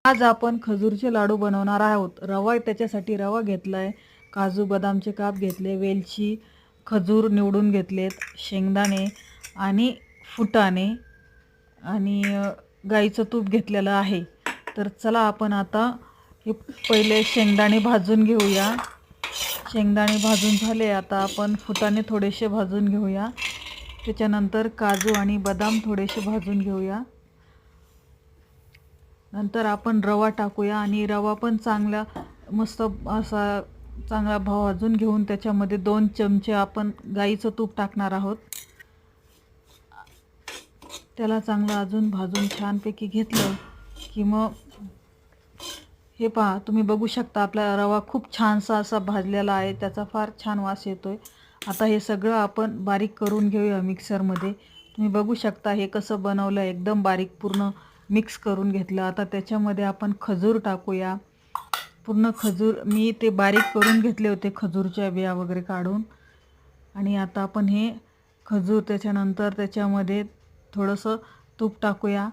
आज आपण खजूरचे लाडू बनवणार आहोत। त्याच्यासाठी रवा घेतलाय, काजू बदामचे काप घेतले, वेलची, खजूर निवडून घेतलेत, शेंगदाणे आणि फुटाणे आणि गाईचं तूप घेतलेलं आहे। तर चला आपण आता हे पहिले शेंगदाणे भाजून घेऊया। शेंगदाणे भाजून झाले, आता आपण फुटाणे थोडेसे भाजून घेऊया। त्याच्यानंतर काजू आणि बदाम थोडेसे भाजून घेऊया। नंतर आपण रवा टाकूया आणि रवा पण चांगला मस्त असा चांगला भाजून घेऊन त्याच्यामध्ये 2 चमचे आपण गाईचं तूप टाकणार आहोत। त्याला चांगलं अजून भाजून छानपैकी घेतलं की मग हे पहा, तुम्ही बघू शकता आपला रवा खूप छानसा असा भाजलेला आहे, त्याचा फार छान वास येतोय। आता हे सगळं आपण बारीक करून घेऊया मिक्सरमध्ये। तुम्ही बघू शकता हे कसं बनवलं, एकदम बारीक पूर्ण मिक्स करून घेतलं। आता त्याच्यामध्ये आपण खजूर टाकूया, पूर्ण खजूर मी ते बारीक करून घेतले होते, खजूरच्या बिया वगैरे काढून। आणि आता आपण हे खजूर त्याच्यानंतर त्याच्यामध्ये थोडंसं तूप टाकूया।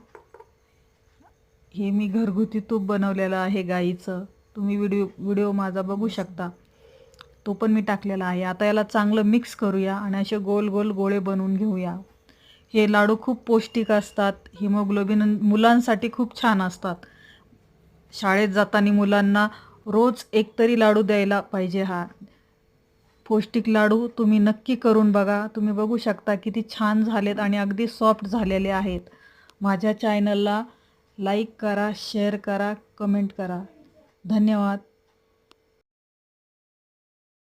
हे मी घरगुती तूप बनवलेलं आहे गाईचं, तुम्ही व्हिडिओ माझा बघू शकता, तो पण मी टाकलेला आहे। आता याला चांगलं मिक्स करूया आणि असे गोल गोल गोळे बनवून घेऊया। हे लाडू खूप पौष्टिक असतात, हिमोग्लोबिन मुलांसाठी खूप छान असतात। शाळेत जाताना मुलांना रोज एक तरी लाडू द्यायला पाहिजे। हा पौष्टिक लाडू तुम्ही नक्की करून बघा। तुम्ही बघू शकता किती छान झालेत आणि अगदी सॉफ्ट झालेले आहेत। माझ्या चॅनलला लाईक करा, शेअर करा, कमेंट करा। धन्यवाद।